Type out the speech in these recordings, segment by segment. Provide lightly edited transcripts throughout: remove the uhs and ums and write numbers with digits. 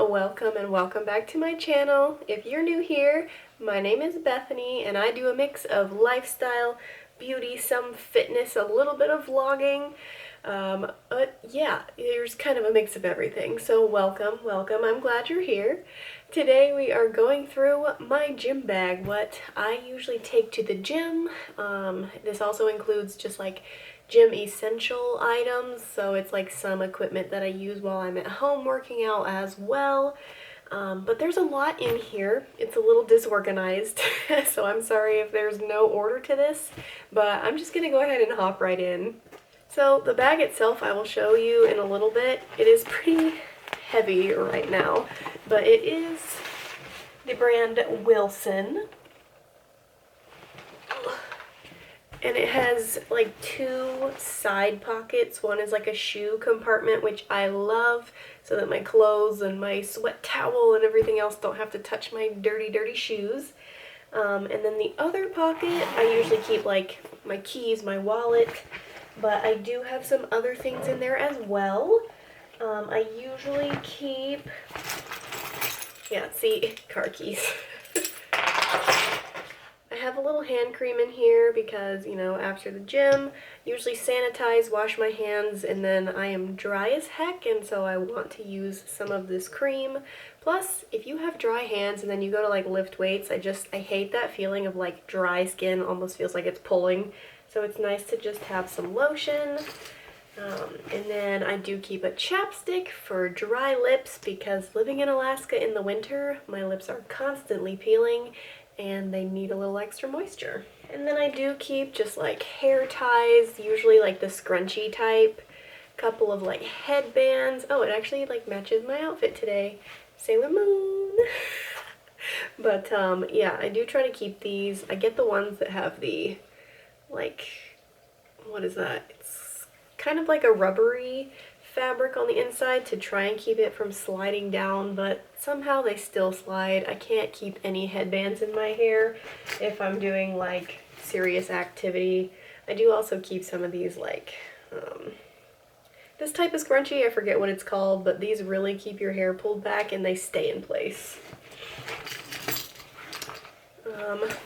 Welcome and welcome back to my channel. If you're new here, my name is Bethany and I do a mix of lifestyle, beauty, some fitness, a little bit of vlogging. But yeah, there's kind of a mix of everything. So welcome. I'm glad you're here. Today we are going through my gym bag, what I usually take to the gym. This also includes just like gym essential items, so it's like some equipment that I use while I'm at home working out as well. But there's a lot in here. It's a little disorganized, so I'm sorry if there's no order to this, but I'm just gonna go ahead and hop right in. So the bag itself I will show you in a little bit. It is pretty heavy right now, but it is the brand Wilson. And it has like two side pockets. One is like a shoe compartment, which I love, so that my clothes and my sweat towel and everything else don't have to touch my dirty shoes. And then the other pocket, I usually keep like my keys, my wallet, but I do have some other things in there as well. I usually keep, car keys. I have a little hand cream in here because, you know, after the gym, usually sanitize, wash my hands, and then I am dry as heck, and so I want to use some of this cream. Plus, if you have dry hands and then you go to like lift weights, I hate that feeling of like dry skin, almost feels like it's pulling. So it's nice to just have some lotion. And then I do keep a chapstick for dry lips because living in Alaska in the winter, my lips are constantly peeling and they need a little extra moisture. And then I do keep just like hair ties, usually like the scrunchie type, couple of like headbands. Oh, it actually like matches my outfit today, Sailor Moon. But yeah, I do try to keep these. I get the ones that have the like, what is that? It's kind of like a rubbery fabric on the inside to try and keep it from sliding down, but somehow they still slide. I can't keep any headbands in my hair if I'm doing like serious activity. I do also keep some of these like this type of scrunchie, I forget what it's called, but these really keep your hair pulled back and they stay in place.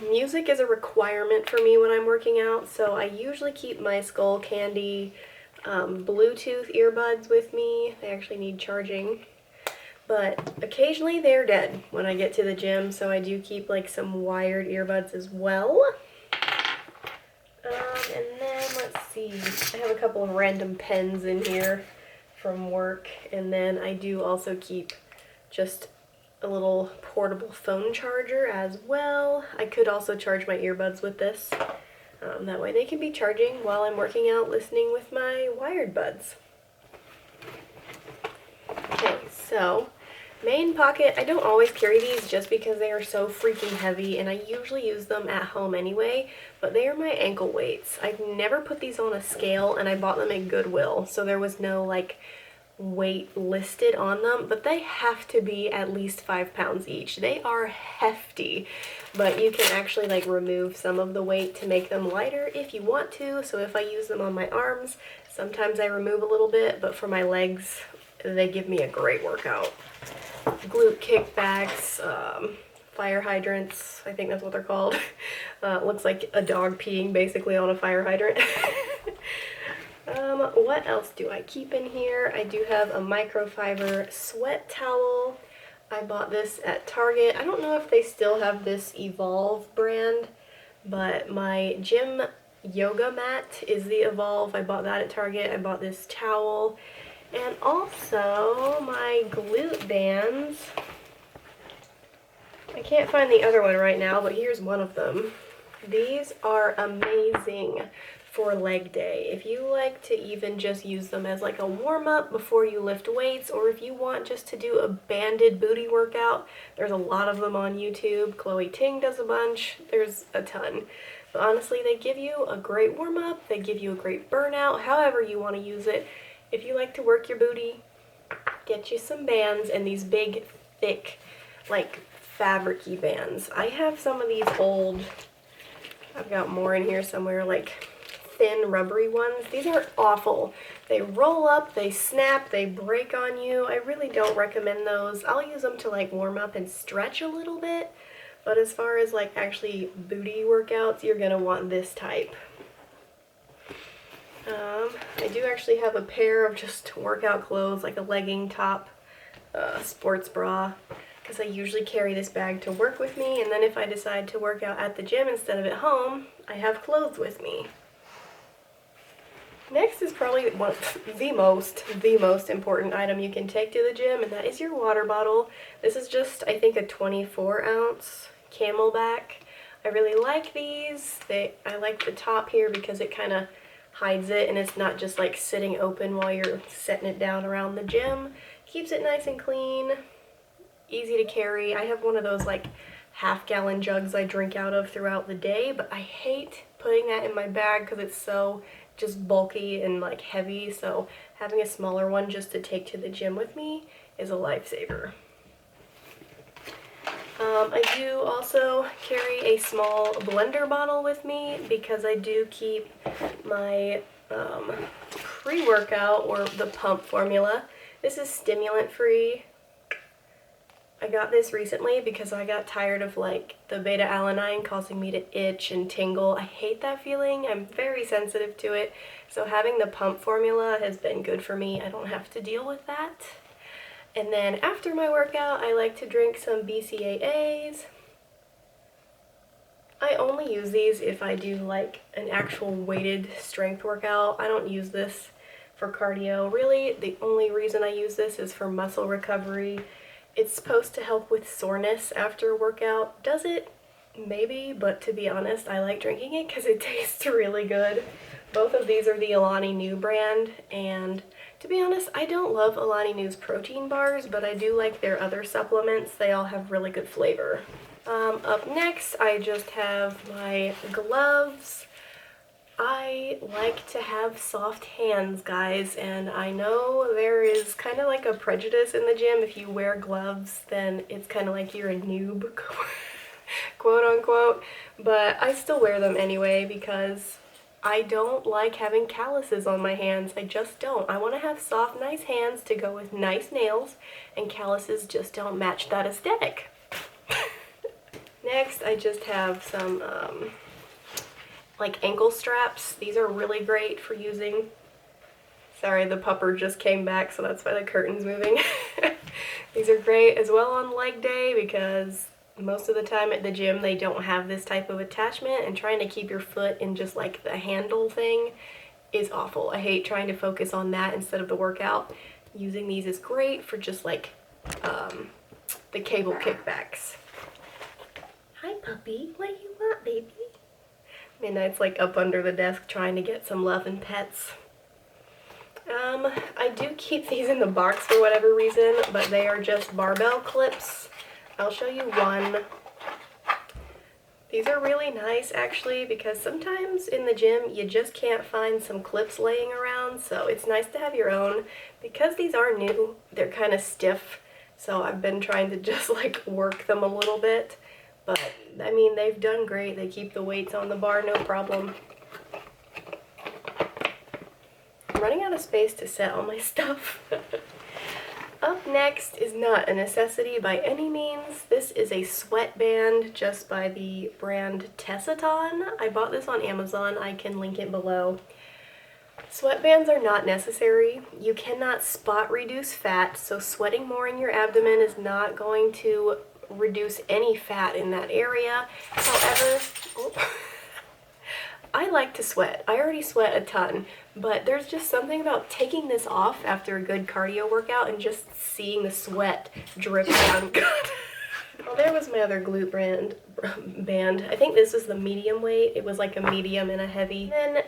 Music is a requirement for me when I'm working out, so I usually keep my Skull Candy Bluetooth earbuds with me. They actually need charging, but occasionally they're dead when I get to the gym, so I do keep like some wired earbuds as well. And then let's see, I have a couple of random pens in here from work, and then I do also keep just a little portable phone charger as well. I could also charge my earbuds with this. That way they can be charging while I'm working out listening with my wired buds. Okay, so main pocket, I don't always carry these just because they are so freaking heavy and I usually use them at home anyway, but they are my ankle weights. I've never put these on a scale and I bought them at Goodwill, so there was no like weight listed on them, but they have to be at least 5 pounds each. They are hefty, but you can actually like remove some of the weight to make them lighter if you want to. So if I use them on my arms, sometimes I remove a little bit, but for my legs, they give me a great workout. Glute kickbacks, fire hydrants, I think that's what they're called. Looks like a dog peeing basically on a fire hydrant. What else do I keep in here? I do have a microfiber sweat towel. I bought this at Target. I don't know if they still have this Evolve brand, but my gym yoga mat is the Evolve. I bought that at Target. I bought this towel. And also my glute bands. I can't find the other one right now, but here's one of them. These are amazing for leg day. If you like to even just use them as like a warm-up before you lift weights, or if you want just to do a banded booty workout, there's a lot of them on YouTube. Chloe Ting does a bunch. There's a ton. But honestly, they give you a great warm-up. They give you a great burnout, however you want to use it. If you like to work your booty, get you some bands and these big, thick, like fabric-y bands. I have some of these old, I've got more in here somewhere, like thin rubbery ones. These are awful. They roll up, they snap, they break on you. I really don't recommend those. I'll use them to like warm up and stretch a little bit, but as far as like actually booty workouts, you're gonna want this type. I do actually have a pair of just workout clothes, like a legging top, sports bra, because I usually carry this bag to work with me, and then if I decide to work out at the gym instead of at home, I have clothes with me. Next is probably the most important item you can take to the gym, and that is your water bottle. This is just, I think, a 24-ounce Camelback. I really like these. I like the top here because it kind of hides it and it's not just like sitting open while you're setting it down around the gym. Keeps it nice and clean, easy to carry. I have one of those like half-gallon jugs I drink out of throughout the day, but I hate putting that in my bag because it's so just bulky and like heavy, so having a smaller one just to take to the gym with me is a lifesaver. I do also carry a small blender bottle with me because I do keep my pre-workout or the pump formula. This is stimulant free. I got this recently because I got tired of like the beta-alanine causing me to itch and tingle. I hate that feeling. I'm very sensitive to it. So having the pump formula has been good for me. I don't have to deal with that. And then after my workout, I like to drink some BCAAs. I only use these if I do like an actual weighted strength workout. I don't use this for cardio. Really, the only reason I use this is for muscle recovery. It's supposed to help with soreness after a workout. Does it? Maybe, but to be honest, I like drinking it because it tastes really good. Both of these are the Alani Nu brand, and to be honest, I don't love Alani Nu's protein bars, but I do like their other supplements. They all have really good flavor. Up next, I just have my gloves. I like to have soft hands, guys, and I know there is kind of like a prejudice in the gym. If you wear gloves, then it's kind of like you're a noob, quote unquote, but I still wear them anyway because I don't like having calluses on my hands. I just don't. I want to have soft, nice hands to go with nice nails, and calluses just don't match that aesthetic. Next, I just have some like ankle straps. These are really great for using. Sorry, the pupper just came back, so that's why the curtain's moving. These are great as well on leg day because most of the time at the gym they don't have this type of attachment, and trying to keep your foot in just like the handle thing is awful. I hate trying to focus on that instead of the workout. Using these is great for just like the cable kickbacks. Hi puppy, what do you want, baby? Midnight's like up under the desk trying to get some love and pets. I do keep these in the box for whatever reason, but they are just Barbell Clips. I'll show you one. These are really nice actually because sometimes in the gym you just can't find some clips laying around, so it's nice to have your own. Because these are new, they're kind of stiff, so I've been trying to just like work them a little bit. But, I mean, they've done great. They keep the weights on the bar, no problem. I'm running out of space to set all my stuff. Up next is not a necessity by any means. This is a sweatband just by the brand Tessaton. I bought this on Amazon. I can link it below. Sweatbands are not necessary. You cannot spot reduce fat, so sweating more in your abdomen is not going to reduce any fat in that area. However, I like to sweat. I already sweat a ton, but there's just something about taking this off after a good cardio workout and just seeing the sweat drip down. Oh, there was my other glute band. I think this was the medium weight. It was like a medium and a heavy. Then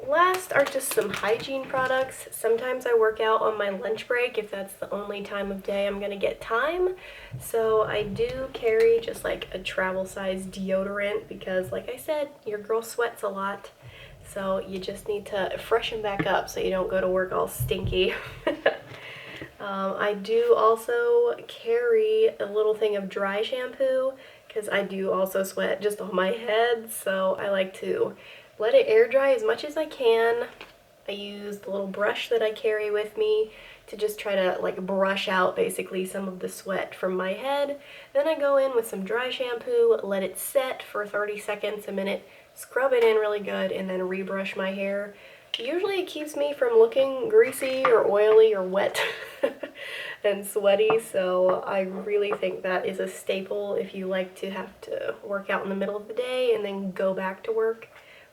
last are just some hygiene products. Sometimes I work out on my lunch break if that's the only time of day I'm gonna get time. So I do carry just like a travel size deodorant because like I said, your girl sweats a lot. So you just need to freshen back up so you don't go to work all stinky. I do also carry a little thing of dry shampoo because I do also sweat just on my head, so I like to let it air dry as much as I can. I use the little brush that I carry with me to just try to like brush out basically some of the sweat from my head. Then I go in with some dry shampoo, let it set for 30 seconds, a minute, scrub it in really good, and then rebrush my hair. Usually it keeps me from looking greasy or oily or wet and sweaty, so I really think that is a staple if you like to have to work out in the middle of the day and then go back to work,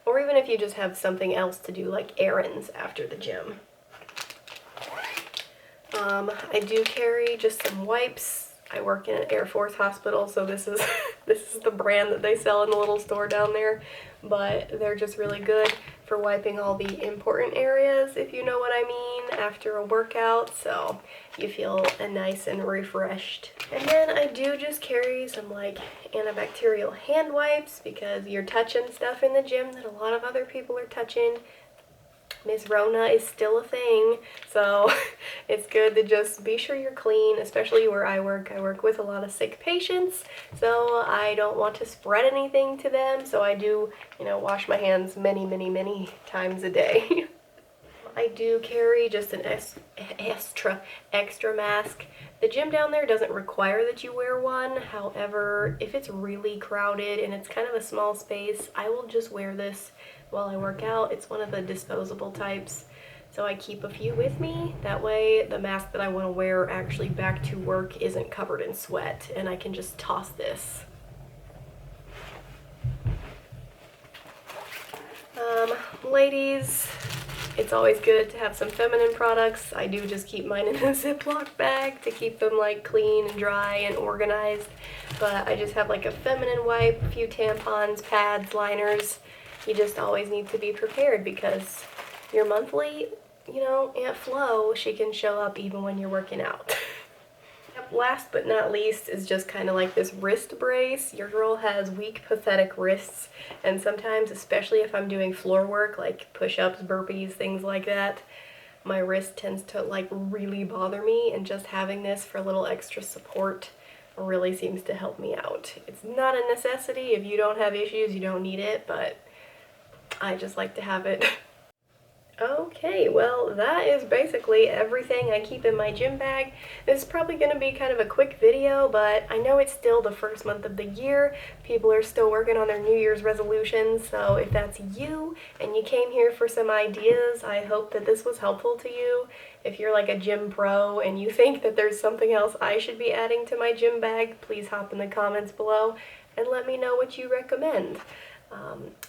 or even if you just have something else to do like errands after the gym. I do carry just some wipes. I work in an Air Force hospital, so this is this is the brand that they sell in the little store down there, but they're just really good for wiping all the important areas, if you know what I mean, after a workout, so you feel nice and refreshed. And then I do just carry some like antibacterial hand wipes because you're touching stuff in the gym that a lot of other people are touching. Miss Rona is still a thing, so it's good to just be sure you're clean, especially where I work. I work with a lot of sick patients, so I don't want to spread anything to them, so I do, wash my hands many times a day. I do carry just an extra mask. The gym down there doesn't require that you wear one. However, if it's really crowded and it's kind of a small space, I will just wear this while I work out. It's one of the disposable types, so I keep a few with me. That way the mask that I want to wear actually back to work isn't covered in sweat, and I can just toss this. Ladies, it's always good to have some feminine products. I do just keep mine in a Ziploc bag to keep them like clean and dry and organized, but I just have like a feminine wipe, a few tampons, pads, liners. You just always need to be prepared because your monthly, Aunt Flo, she can show up even when you're working out. Last but not least is just kind of like this wrist brace. Your girl has weak, pathetic wrists, and sometimes, especially if I'm doing floor work like push-ups, burpees, things like that, my wrist tends to like really bother me, and just having this for a little extra support really seems to help me out. It's not a necessity. If you don't have issues, you don't need it, but I just like to have it. Okay, well, that is basically everything I keep in my gym bag. This is probably going to be kind of a quick video, but I know it's still the first month of the year. People are still working on their New Year's resolutions, so if that's you and you came here for some ideas, I hope that this was helpful to you. If you're like a gym pro and you think that there's something else I should be adding to my gym bag, please hop in the comments below and let me know what you recommend.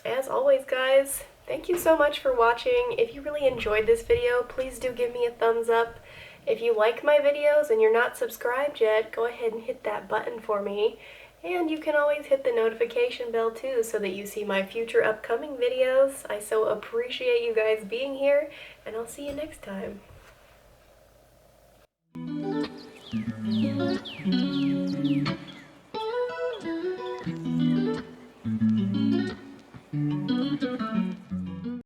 As always, guys, thank you so much for watching. If you really enjoyed this video, please do give me a thumbs up. If you like my videos and you're not subscribed yet, go ahead and hit that button for me. And you can always hit the notification bell too so that you see my future upcoming videos. I so appreciate you guys being here, and I'll see you next time.